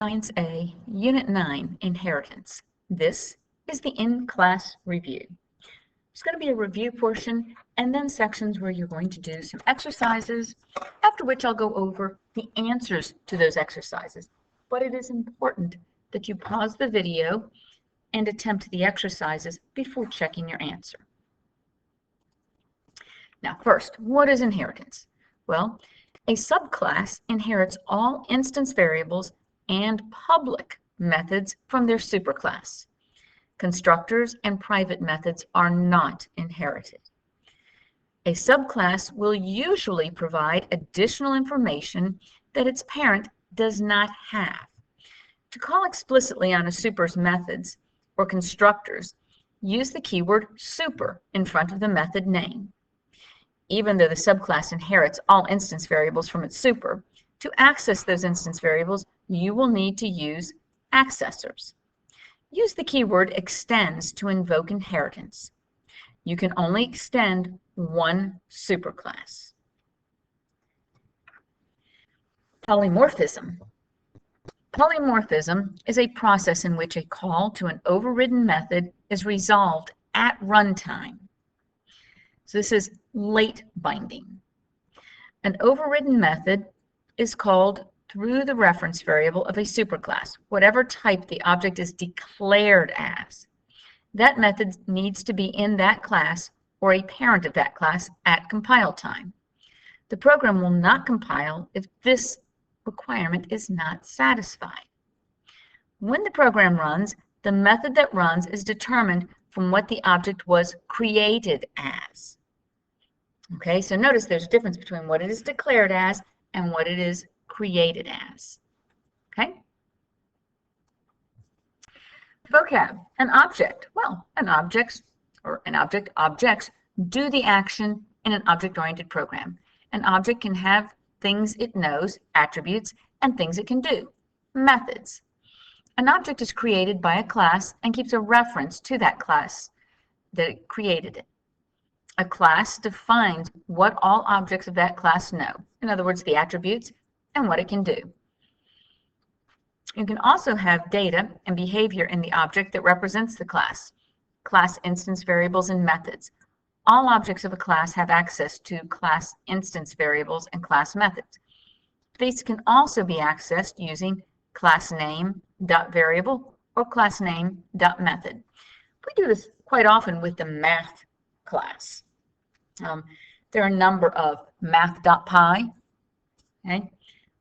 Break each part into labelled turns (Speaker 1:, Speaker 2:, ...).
Speaker 1: Science A, Unit 9, Inheritance. This is the in-class review. There's going to be a review portion and then sections where you're going to do some exercises, after which I'll go over the answers to those exercises. But it is important that you pause the video and attempt the exercises before checking your answer. Now first, what is inheritance? Well, a subclass inherits all instance variables and public methods from their superclass. Constructors and private methods are not inherited. A subclass will usually provide additional information that its parent does not have. To call explicitly on a super's methods or constructors, use the keyword super in front of the method name. Even though the subclass inherits all instance variables from its super, to access those instance variables, you will need to use accessors. Use the keyword extends to invoke inheritance. You can only extend one superclass. Polymorphism. Polymorphism is a process in which a call to an overridden method is resolved at runtime. So this is late binding. An overridden method is called through the reference variable of a superclass, whatever type the object is declared as. That method needs to be in that class or a parent of that class at compile time. The program will not compile if this requirement is not satisfied. When the program runs, the method that runs is determined from what the object was created as. Okay, so notice there's a difference between what it is declared as and what it is created as. Okay? Vocab, an object. Well, objects do the action in an object-oriented program. An object can have things it knows, attributes, and things it can do, methods. An object is created by a class and keeps a reference to that class that created it. A class defines what all objects of that class know. In other words, the attributes and what it can do. You can also have data and behavior in the object that represents the class instance variables and methods. All objects of a class have access to class instance variables and class methods. These can also be accessed using className.variable or className.method. We do this quite often with the math class. There are a number of math.py, okay,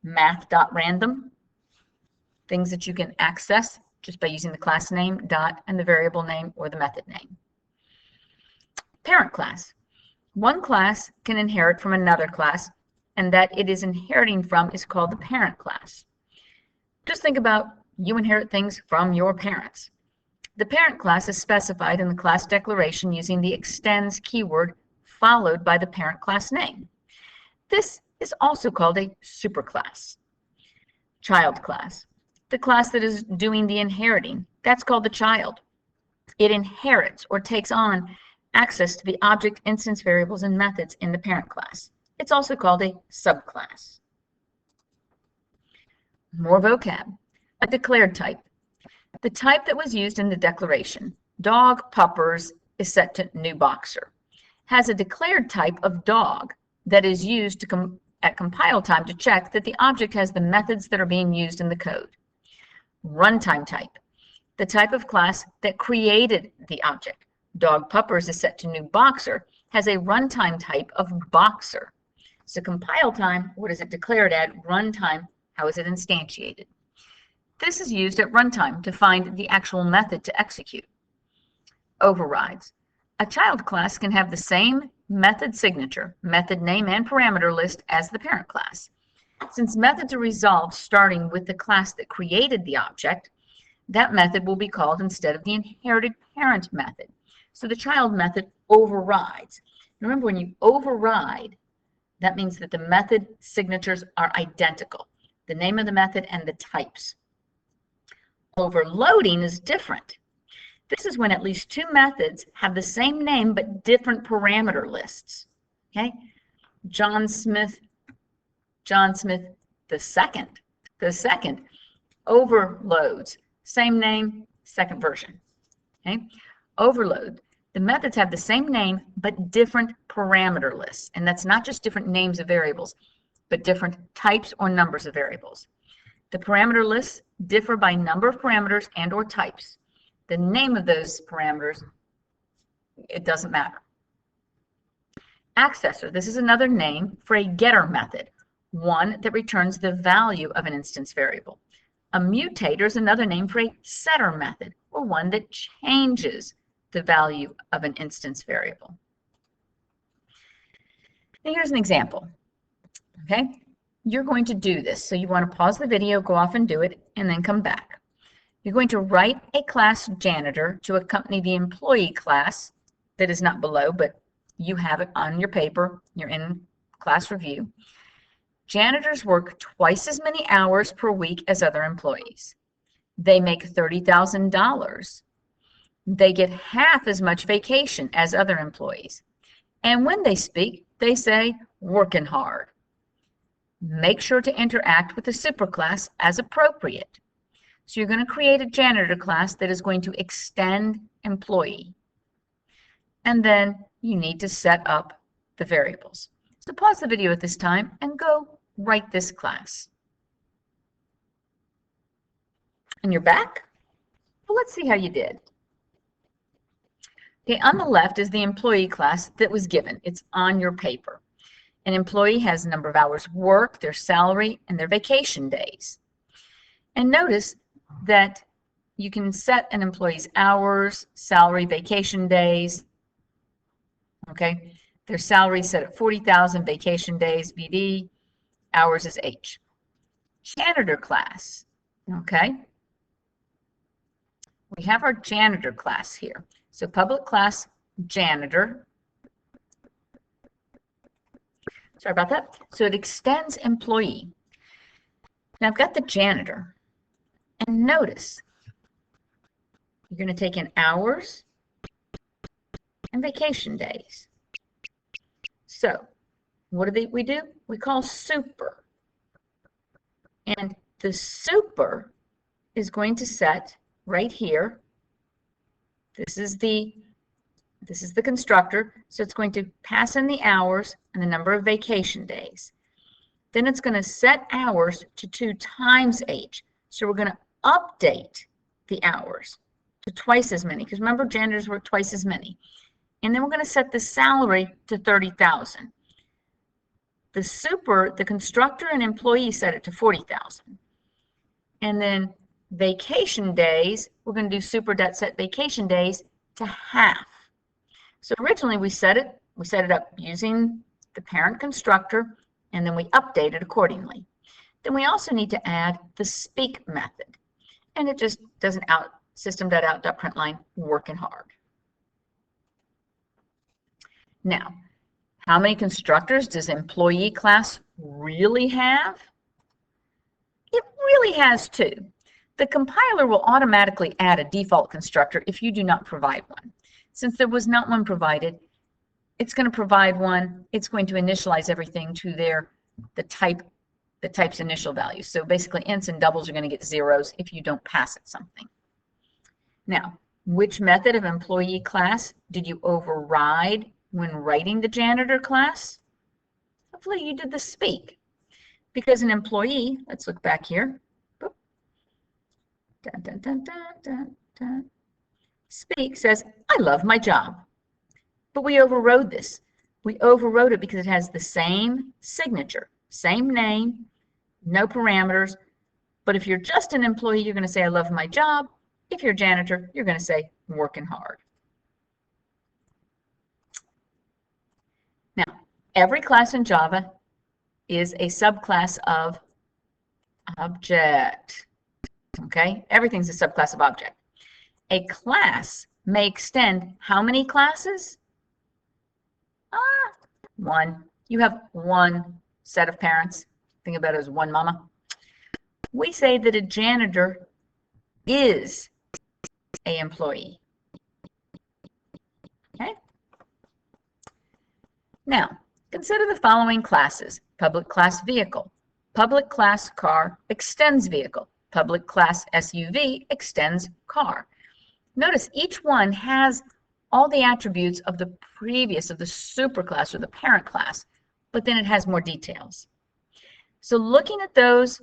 Speaker 1: math.random, things that you can access just by using the class name, dot, and the variable name or the method name. Parent class. One class can inherit from another class, and that it is inheriting from is called the parent class. Just think about you inherit things from your parents. The parent class is specified in the class declaration using the extends keyword followed by the parent class name. This is also called a superclass. Child class. The class that is doing the inheriting, that's called the child. It inherits or takes on access to the object, instance variables, and methods in the parent class. It's also called a subclass. More vocab. A declared type. The type that was used in the declaration, dog puppers, is set to new boxer, has a declared type of dog that is used at compile time to check that the object has the methods that are being used in the code. Runtime type. The type of class that created the object. Dog puppers is set to new boxer, has a runtime type of boxer. So compile time, what is it declared at? Runtime, how is it instantiated? This is used at runtime to find the actual method to execute. Overrides. A child class can have the same method signature, method name, and parameter list as the parent class. Since methods are resolved starting with the class that created the object, that method will be called instead of the inherited parent method. So the child method overrides. Remember, when you override, that means that the method signatures are identical, the name of the method and the types. Overloading is different. This is when at least two methods have the same name but different parameter lists. Okay? John Smith the second Overloads, same name, second version. Okay, overload. The methods have the same name but different parameter lists, and that's not just different names of variables, but different types or numbers of variables. The parameter lists differ by number of parameters and or types. The name of those parameters, it doesn't matter. Accessor, this is another name for a getter method, one that returns the value of an instance variable. A mutator is another name for a setter method, or one that changes the value of an instance variable. Now here's an example. Okay, you're going to do this, so you want to pause the video, go off and do it, and then come back. You're going to write a class janitor to accompany the employee class that is not below, but you have it on your paper. You're in class review. Janitors work twice as many hours per week as other employees. They make $30,000. They get half as much vacation as other employees. And when they speak, they say, working hard. Make sure to interact with the superclass as appropriate. So you're going to create a janitor class that is going to extend employee. And then you need to set up the variables. So pause the video at this time and go write this class. And you're back? Well, let's see how you did. Okay, on the left is the employee class that was given. It's on your paper. An employee has a number of hours worked, their salary, and their vacation days. And notice that you can set an employee's hours, salary, vacation days. Okay, their salary is set at 40,000, vacation days, VD, hours is H. Janitor class, okay. We have our janitor class here. So public class janitor. Sorry about that. So it extends employee. Now I've got the janitor. And notice, you're going to take in hours and vacation days. So what do we do? We call super. And the super is going to set right here. This is the constructor. So it's going to pass in the hours and the number of vacation days. Then it's going to set hours to 2 times H. So we're going to update the hours to twice as many, because remember, janitors work twice as many. And then we're going to set the salary to 30,000. The super, the constructor and employee set it to 40,000. And then vacation days, we're going to do super.set vacation days to half. So originally we set it up using the parent constructor, and then we update it accordingly. Then we also need to add the speak method. And it just does an system.out.println working hard. Now, how many constructors does employee class really have? It really has 2. The compiler will automatically add a default constructor if you do not provide one. Since there was not one provided, it's going to provide one. It's going to initialize everything to the type's initial value. So basically, ints and doubles are going to get zeros if you don't pass it something. Now, which method of employee class did you override when writing the janitor class? Hopefully you did the speak. Because an employee, let's look back here. Boop. Dun, dun, dun, dun, dun, dun. Speak says, I love my job. But we overrode this. We overrode it because it has the same signature, same name, no parameters. But if you're just an employee, you're going to say, I love my job. If you're a janitor, you're going to say, working hard. Now, every class in Java is a subclass of object. Okay? Everything's a subclass of object. A class may extend how many classes? 1. You have one set of parents. Think about it as one mama. We say that a janitor is an employee. Okay? Now, consider the following classes. Public class vehicle. Public class car extends vehicle. Public class SUV extends car. Notice each one has all the attributes of the previous, of the superclass or the parent class, but then it has more details. So looking at those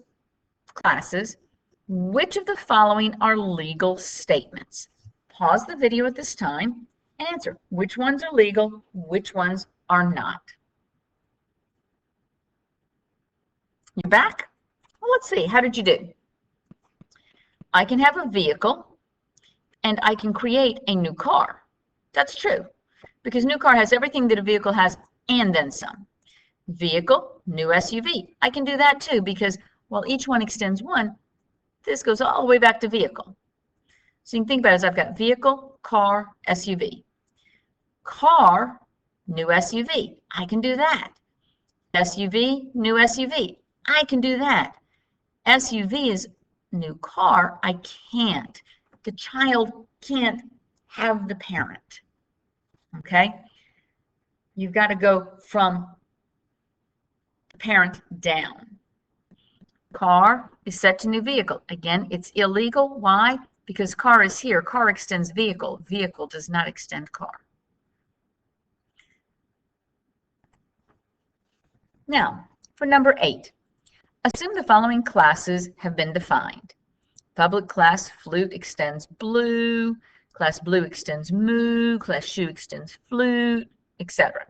Speaker 1: classes, which of the following are legal statements? Pause the video at this time and answer which ones are legal, which ones are not. You back? Well, let's see. How did you do? I can have a vehicle and I can create a new car. That's true, because new car has everything that a vehicle has and then some. Vehicle, new SUV. I can do that too, because while each one extends one, this goes all the way back to vehicle. So you can think about it as I've got vehicle, car, SUV. Car, new SUV. I can do that. SUV, new SUV. I can do that. SUV is new car. I can't. The child can't have the parent. Okay? You've got to go from the parent down. Car is set to new vehicle. Again, it's illegal. Why? Because car is here. Car extends vehicle. Vehicle does not extend car. Now, for number 8, assume the following classes have been defined. Public class flute extends blue, class blue extends moo, class shoe extends flute, etc.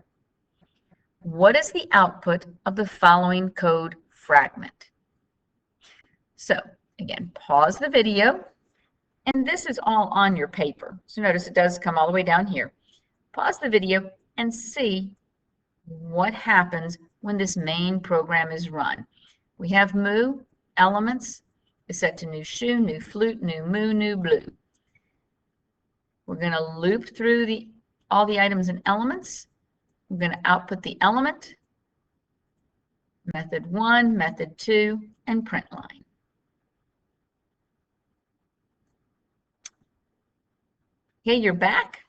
Speaker 1: What is the output of the following code fragment? So, again, pause the video, and this is all on your paper. So notice it does come all the way down here. Pause the video and see what happens when this main program is run. We have moo, elements, is set to new shoe, new flute, new moo, new blue. We're going to loop through all the items and elements. We're going to output the element, method 1, method 2, and print line. Okay, you're back.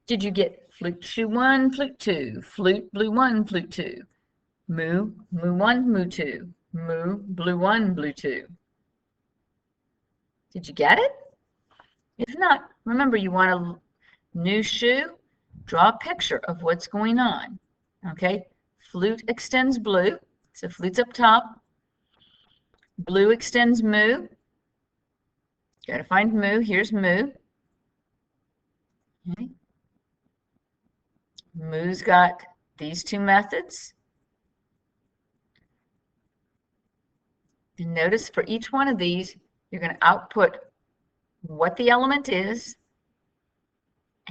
Speaker 1: Did you get flute shoe 1, flute 2, flute blue 1, flute 2, moo, moo 1, moo 2, moo, blue 1, blue 2? Did you get it? If not, remember you want a new shoe, draw a picture of what's going on. Okay, flute extends blue, so flute's up top. Blue extends moo. Got to find moo. Here's moo. Okay. Moo's got these two methods. And notice for each one of these, you're going to output what the element is,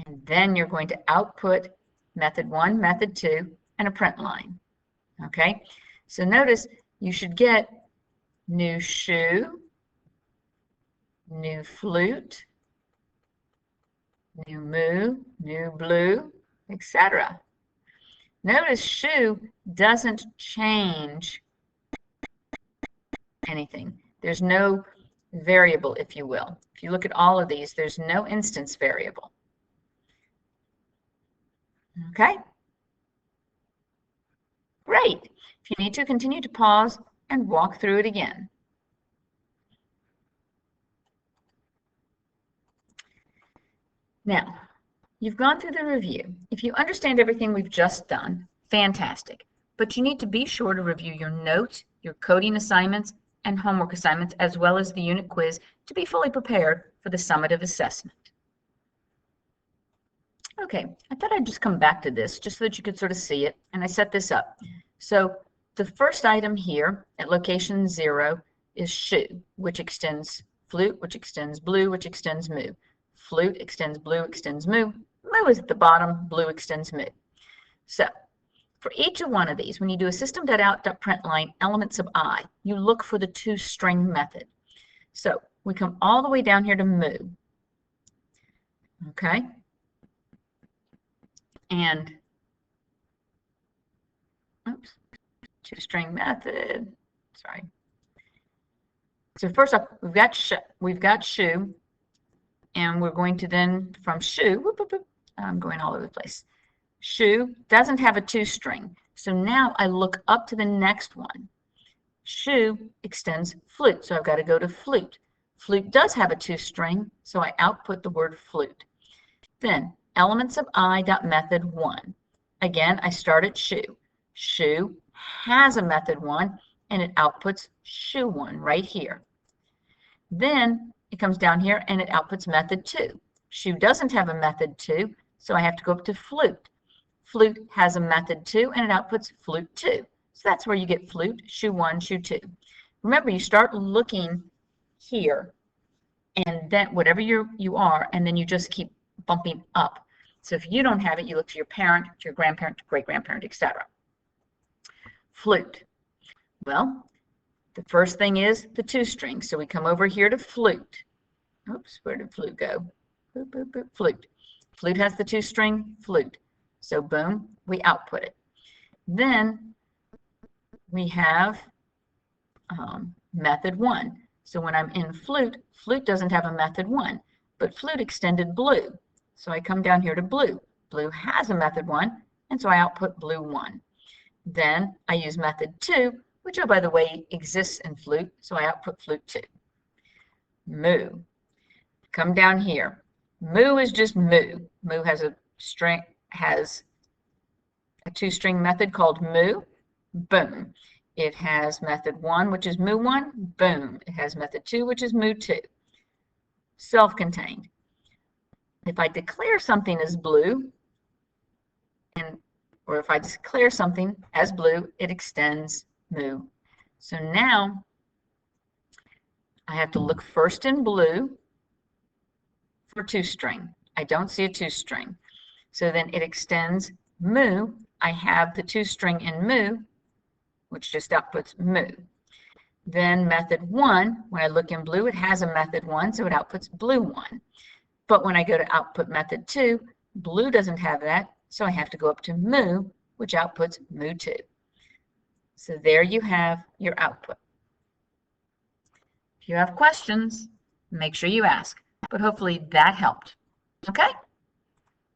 Speaker 1: and then you're going to output method 1, method 2, and a print line. Okay, so notice you should get new shoe, new flute, new moo, new blue, etc. Notice shoe doesn't change anything. There's no variable, if you will. If you look at all of these, there's no instance variable. Okay? Great. If you need to, continue to pause and walk through it again. Now, you've gone through the review. If you understand everything we've just done, fantastic. But you need to be sure to review your notes, your coding assignments, and homework assignments, as well as the unit quiz, to be fully prepared for the summative assessment. Okay, I thought I'd just come back to this just so that you could sort of see it, and I set this up. So the first item here at location 0 is shoe, which extends flute, which extends blue, which extends moo. Flute extends blue, extends moo. Moo is at the bottom, blue extends moo. So for each of one of these, when you do a system.out.println elements of I, you look for the toString method. So we come all the way down here to moo. Okay? And oops, toString method. Sorry. So first up, we've got shoe, and we're going to then from shoe. Whoop, whoop, whoop, I'm going all over the place. Shoe doesn't have a toString, so now I look up to the next one. Shoe extends flute, so I've got to go to flute. Flute does have a toString, so I output the word flute. Then elements of I.method1. Again, I start at shoe. Shoe has a method1, and it outputs shoe1 right here. Then it comes down here and it outputs method2. Shoe doesn't have a method2, so I have to go up to flute. Flute has a method2 and it outputs flute2. So that's where you get flute, shoe1, shoe2. Remember, you start looking here, and then whatever you are, and then you just keep bumping up. So if you don't have it, you look to your parent, to your grandparent, to great-grandparent, etc. Flute. Well, the first thing is the toString. So we come over here to flute. Oops, where did flute go? Boop, boop, boop, flute. Flute has the toString, flute. So boom, we output it. Then we have method1. So when I'm in flute, flute doesn't have a method1, but flute extended blue. So I come down here to blue. Blue has a method1, and so I output blue1. Then I use method2, which, oh, by the way, exists in flute, so I output flute2. Moo. Come down here. Moo is just moo. Moo has a toString method called moo. Boom. It has method1, which is moo1. Boom. It has method2, which is moo2. Self-contained. If I declare something as blue, or if I declare something as blue, it extends moo. So now I have to look first in blue for toString. I don't see a toString. So then it extends moo. I have the toString in moo, which just outputs moo. Then method1, when I look in blue, it has a method1, so it outputs blue1. But when I go to output method2, blue doesn't have that, so I have to go up to moo, which outputs moo2. So there you have your output. If you have questions, make sure you ask, but hopefully that helped. Okay?